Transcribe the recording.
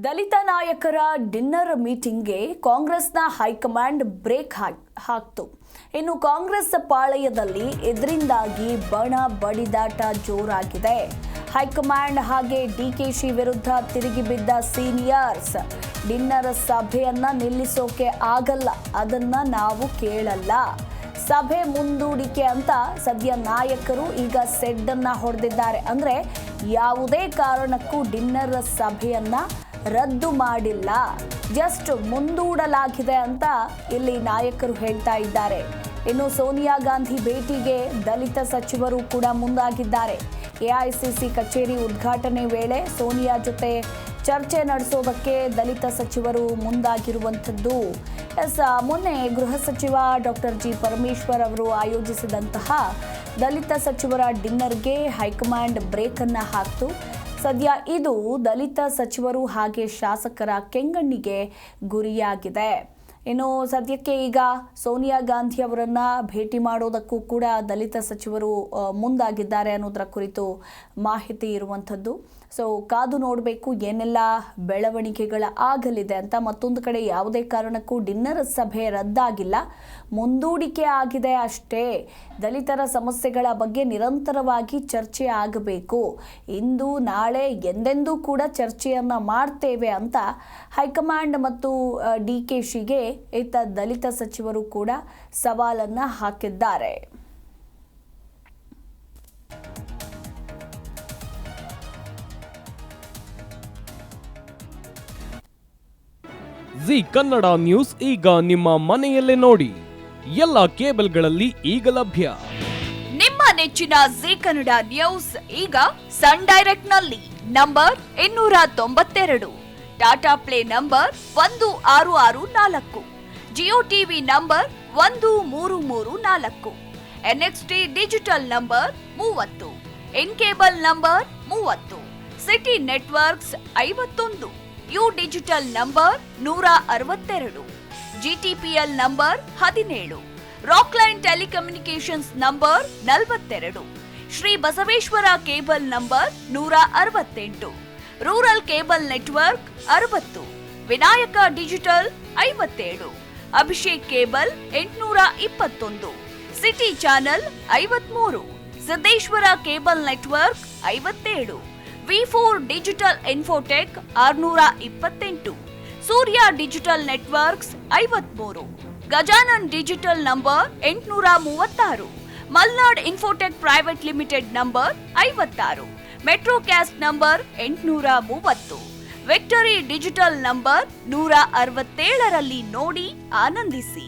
ದಲಿತ ನಾಯಕರ ಡಿನ್ನರ್ ಮೀಟಿಂಗ್ಗೆ ಕಾಂಗ್ರೆಸ್ನ high command break ಹಾಕ್ತು. ಇನ್ನು ಕಾಂಗ್ರೆಸ್ ಪಾಳೆಯದಲ್ಲಿ ಇದರಿಂದಾಗಿ ಬಣ ಬಡಿದಾಟ ಜೋರಾಗಿದೆ. ಹೈಕಮಾಂಡ್ ಹಾಗೆ ಡಿಕೆಶಿ ವಿರುದ್ಧ ತಿರುಗಿ ಬಿದ್ದ ಸೀನಿಯರ್ಸ್ ಡಿನ್ನರ್ ಸಭೆಯನ್ನ ನಿಲ್ಲಿಸೋಕೆ ಆಗಲ್ಲ, ಅದನ್ನ ನಾವು ಕೇಳಲ್ಲ, ಸಭೆ ಮುಂದೂಡಿಕೆ ಅಂತ ಸದ್ಯ ನಾಯಕರು ಈಗ ಸೆಡ್ಡನ್ನ ಹೊಡೆದಿದ್ದಾರೆ. ಅಂದ್ರೆ ಯಾವುದೇ ಕಾರಣಕ್ಕೂ ಡಿನ್ನರ್ ಸಭೆಯನ್ನ ರದ್ದು ಮಾಡಿಲ್ಲ, ಜಸ್ಟ್ ಮುಂದೂಡಲಾಗಿದೆ ಅಂತ ಇಲ್ಲಿ ನಾಯಕರು ಹೇಳ್ತಾ ಇದ್ದಾರೆ. ಇನ್ನು ಸೋನಿಯಾ ಗಾಂಧಿ ಭೇಟಿಗೆ ದಲಿತ ಸಚಿವರು ಕೂಡ ಮುಂದಾಗಿದ್ದಾರೆ. ಎಐಸಿಸಿ ಕಚೇರಿ ಉದ್ಘಾಟನೆ ವೇಳೆ ಸೋನಿಯಾ ಜೊತೆ ಚರ್ಚೆ ನಡೆಸೋದಕ್ಕೆ ದಲಿತ ಸಚಿವರು ಮುಂದಾಗಿರುವಂಥದ್ದು. ಮೊನ್ನೆ ಗೃಹ ಸಚಿವ ಡಾಕ್ಟರ್ ಜಿ ಪರಮೇಶ್ವರ್ ಅವರು ಆಯೋಜಿಸಿದಂತಹ ದಲಿತ ಸಚಿವರ ಡಿನ್ನರ್ಗೆ ಹೈಕಮಾಂಡ್ ಬ್ರೇಕ್ ಅನ್ನ ಹಾಕ್ತು. ಸದ್ಯ ಇದು ದಲಿತ ಸಚಿವರು ಹಾಗೆ ಶಾಸಕರ ಕೆಂಗಣ್ಣಿಗೆ ಗುರಿಯಾಗಿದೆ. ಇನ್ನು ಸದ್ಯಕ್ಕೆ ಈಗ ಸೋನಿಯಾ ಗಾಂಧಿ ಅವರನ್ನ ಭೇಟಿ ಮಾಡೋದಕ್ಕೂ ಕೂಡ ದಲಿತ ಸಚಿವರು ಮುಂದಾಗಿದ್ದಾರೆ ಅನ್ನೋದರ ಕುರಿತು ಮಾಹಿತಿ ಇರುವಂಥದ್ದು. ಸೊ ಕಾದು ನೋಡಬೇಕು ಏನೆಲ್ಲ ಬೆಳವಣಿಗೆಗಳ ಆಗಲಿದೆ ಅಂತ. ಮತ್ತೊಂದು ಕಡೆ ಯಾವುದೇ ಕಾರಣಕ್ಕೂ ಡಿನ್ನರ್ ಸಭೆ ರದ್ದಾಗಿಲ್ಲ, ಮುಂದೂಡಿಕೆ ಆಗಿದೆ ಅಷ್ಟೇ. ದಲಿತರ ಸಮಸ್ಯೆಗಳ ಬಗ್ಗೆ ನಿರಂತರವಾಗಿ ಚರ್ಚೆ ಆಗಬೇಕು, ಇಂದು ನಾಳೆ ಎಂದೆಂದೂ ಕೂಡ ಚರ್ಚೆಯನ್ನ ಮಾಡ್ತೇವೆ ಅಂತ ಹೈಕಮಾಂಡ್ ಮತ್ತು ಡಿಕೆಶಿಗೆ ಇತ್ತ ದಲಿತ ಸಚಿವರು ಕೂಡ ಸವಾಲನ್ನ ಹಾಕಿದ್ದಾರೆ. ಜಿ ಕನ್ನಡ ನ್ಯೂಸ್ ಈಗ ನಿಮ್ಮ ಮನೆಯಲ್ಲೇ ನೋಡಿ, ಎಲ್ಲ ಕೇಬಲ್ಗಳಲ್ಲಿ ಈಗ ಲಭ್ಯ. ನಿಮ್ಮ ನೆಚ್ಚಿನ ಜಿ ಕನ್ನಡ ನ್ಯೂಸ್ ಈಗ ಸನ್ ಡೈರೆಕ್ಟ್ ನಲ್ಲಿ number 292, Tata play number 1664, Jio TV number 1334, NXT digital number 30, in cable number 30, city networks 51, U digital number 162, GTPL number 17, Rockline telecommunications number 42, Shri Basaveshwara cable number 168, rural cable network 60, Vinayaka digital 57, Abhishek cable 821, city channel 53, Siddeshwara cable network 57, ವಿ4 digital infotech 628, Surya digital networks 53, Gajanan digital number 836, Malnad infotech private limited number 56, metrocast number 830, victory digital number 167ರಲ್ಲಿ ನೋಡಿ ಆನಂದಿಸಿ.